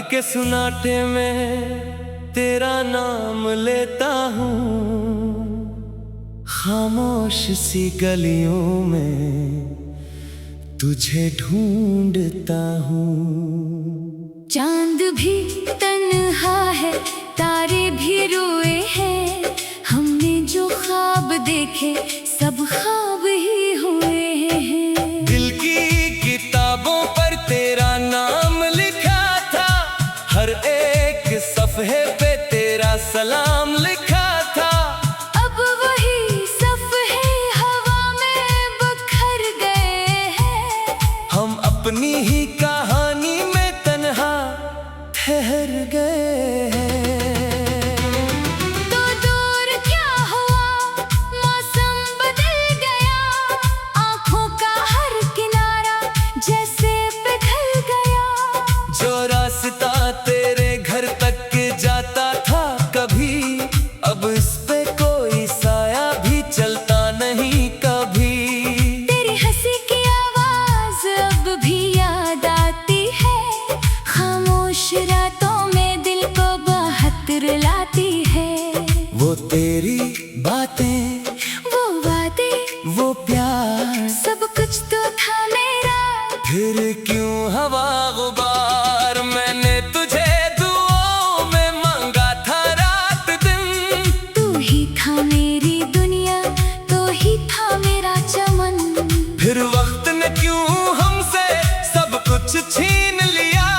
के सुनाटे में तेरा नाम लेता हूँ, खामोश सी गलियों में तुझे ढूंढता हूँ। चांद भी तन्हा है, तारे भी रोए हैं, हमने जो ख्वाब देखे सब ख्वाब ही हुए हैं। दिल की किताबों पर तेरा नाम लिखा था, हर एक सफ़हे पे तेरा सलाम लिखा था। अब वही सफ़हे हवा में बिखर गए हैं, हम अपनी ही कहानी में तन्हा ठहर गए हैं। तो दूर क्या हुआ, मौसम बदल गया, आँखों का हर किनारा जैसे पिघल गया। जो रास्ता तेरे घर तक जाता था कभी, अब इस पे कोई साया भी चलता नहीं कभी। तेरी हंसी की आवाज अब भी याद आती है, खामोश रातों में दिल को बहुत रुलाती है। वो तेरी बातें, वो वादे, वो प्यार, सब कुछ तो था मेरा। फिर क्यों हवा गुबार, मैंने तुझे दुआओं में मांगा था रात दिन। तू ही था मेरी दुनिया, तो ही था मेरा चमन। फिर वक्त ने क्यों हमसे सब कुछ छीन लिया,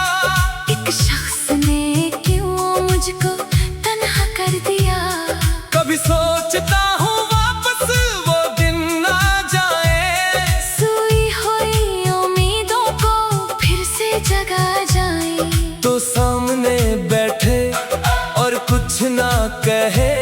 एक शख्स ने क्यों मुझको तन्हा कर दिया। कभी सोचता हूँ वापस वो दिन ना जाए, सोई हुई उम्मीदों को फिर से जगा जाए। तो सामने बैठे और कुछ ना कहे,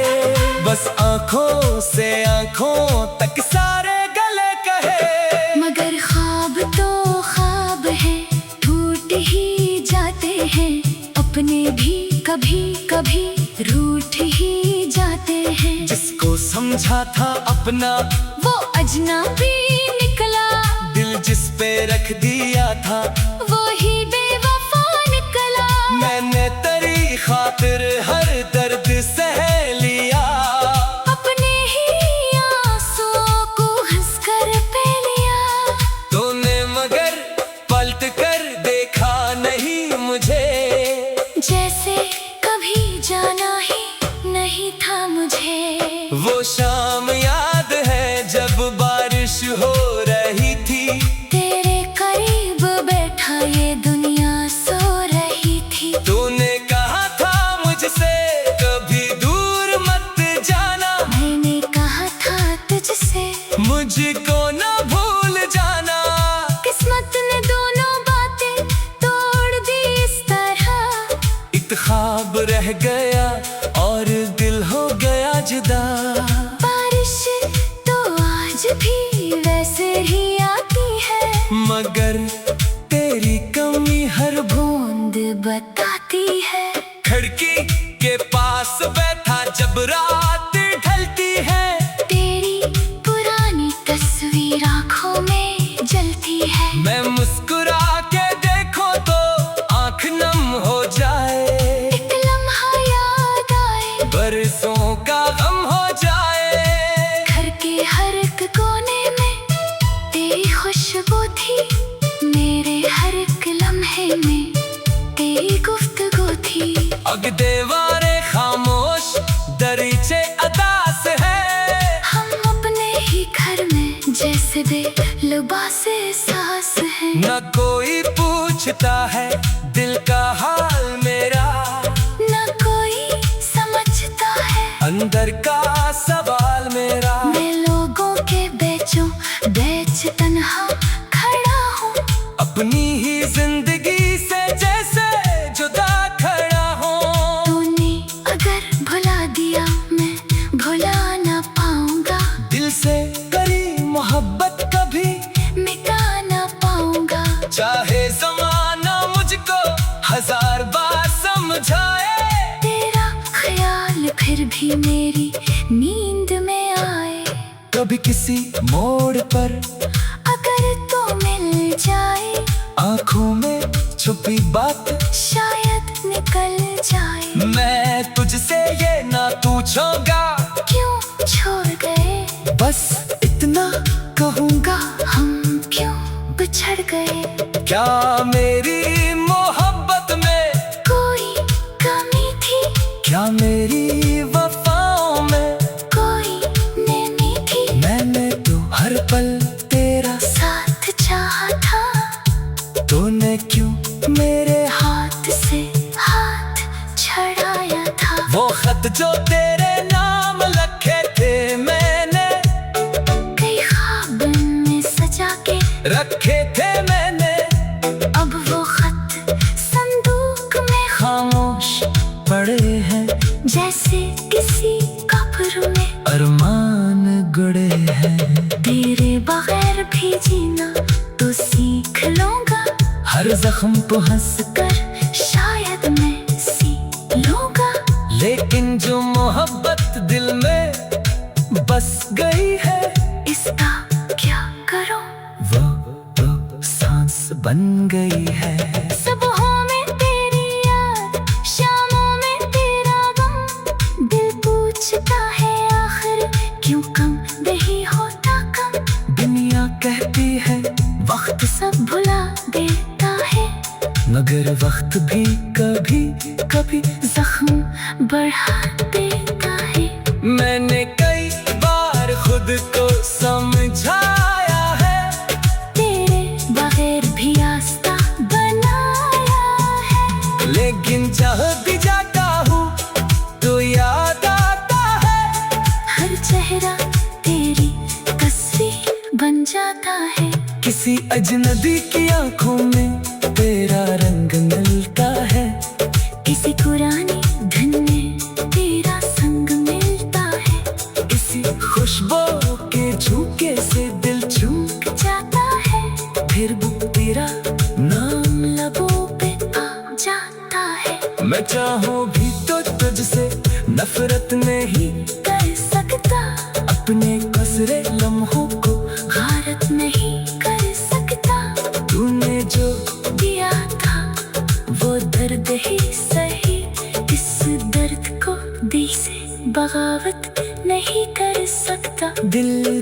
बस आंखों से आंखों तक सारे गले कहे। मगर ख्वाब तो ख्वाब है, टूट ही जाते हैं, अपने भी कभी कभी रूठ ही जाते हैं। जिसको समझा था अपना वो अजनबी निकला, दिल जिस पे रख दिया था वो ही बेवफा निकला। मैंने तेरी खातिर हर दर्द सह लिया, अपने ही आंसुओं को हंसकर पी लिया। तूने मगर पलट कर देखा नहीं मुझे, जैसे कभी जाना ही नहीं था मुझे। वो शाम याद है जब बारिश हो रही थी, तेरे करीब बैठा ये दुनिया सो रही थी। तूने कहा था मुझसे कभी दूर मत जाना, मैंने कहा था तुझसे मुझको ना भूल जाना। किस्मत ने दोनों बातें तोड़ दी इस तरह, एक ख्वाब रह गया और दिल हो गया जुदा। बारिश तो आज भी वैसे ही आती है, मगर तेरी कमी हर बूंद बताती है। खिड़की के पास बैठा जब रात ढलती है, तेरी पुरानी तस्वीर आंखों में जलती है। मैं मुस्कुरा के देखो तो आंख नम हो जाए, एक लम्हा याद आए, बरसों का गम हो जाए। घर के हर एक कोने में तेरी खुशबू थी, मेरे हर एक लम्हे में तेरी गुफ्तगू थी। अब दीवारें खामोश दरीचे अदास है, हम अपने ही घर में जैसे बेलुबासे सांस है। न कोई पूछता है दिल का हाल मेरा, न कोई समझता है अंदर का सवाल मेरा। मैं लोगों के बेचों बेच तन्हा खड़ा हूँ, अपनी ही जिंदगी से जैसे जुदा खड़ा हूँ। तूने अगर भुला दिया मैं भुला ना पाऊंगा, दिल से करी मोहब्बत कभी मिटा ना पाऊंगा। चाहे जमाना मुझको हजार बार समझाए, तेरा ख्याल फिर भी मेरी नींद में आए। कभी किसी मोड़ पर अगर तो मिल जाए, आंखों में छुपी बात शायद निकल जाए। मैं तुझसे ये ना पूछूंगा क्यों छोड़ गए, बस इतना कहूँगा हम क्यों बिछड़ गए। क्या मेरी मोहब्बत में कोई कमी थी, क्या मेरी वफाओं में कोई नमी थी। मैंने तो हर पल तेरा साथ चाहा था, तूने क्यों मेरे हाथ से हाथ छड़ाया था। वो खत जो तेरे नाम लिखे थे मैंने, कई ख्वाब में सजा के रखे थे मैंने, अब वो खत संदूक में खामोश पड़े हैं जैसे किसी कब्र में अरमान गड़े हैं। तेरे बगैर भी जीना तो सीख लूंगा, हर जख्म को हंस कर शायद मैं सीख लूंगा। लेकिन जो मोहब्बत दिल में बस गई है, इसका क्या करूं, वो तो सांस बन गई है। सुबहों में तेरी याद, शामों में तेरा गम, दिल पूछता है आखिर क्यों कम नहीं होता कम। दुनिया कहती है वक्त सब भुला देता है, मगर वक्त भी कभी कभी जख्म बढ़ा देता है। मैंने कई बार खुद को समझाया है, तेरे बगैर भी रास्ता बनाया है। लेकिन जब भी जाता हूँ तो याद आता है, हर चेहरा तेरी तस्वीर बन जाता है। किसी अजनबी की आंखों में तेरा रंग मिलता है, किसी पुरानी धन में तेरा संग मिलता है। किसी खुशबू के झोंके से दिल झूम जाता है, फिर वो तेरा नाम लबों पे आ जाता है। मैं चाहूँ भी तो तुझसे नफरत नहीं कर सकता, अपने कसरे लम्हों को गारत नहीं कर सकता। तूने जो दिया था वो दर्द ही सही, इस दर्द को दिल से बगावत नहीं कर सकता। दिल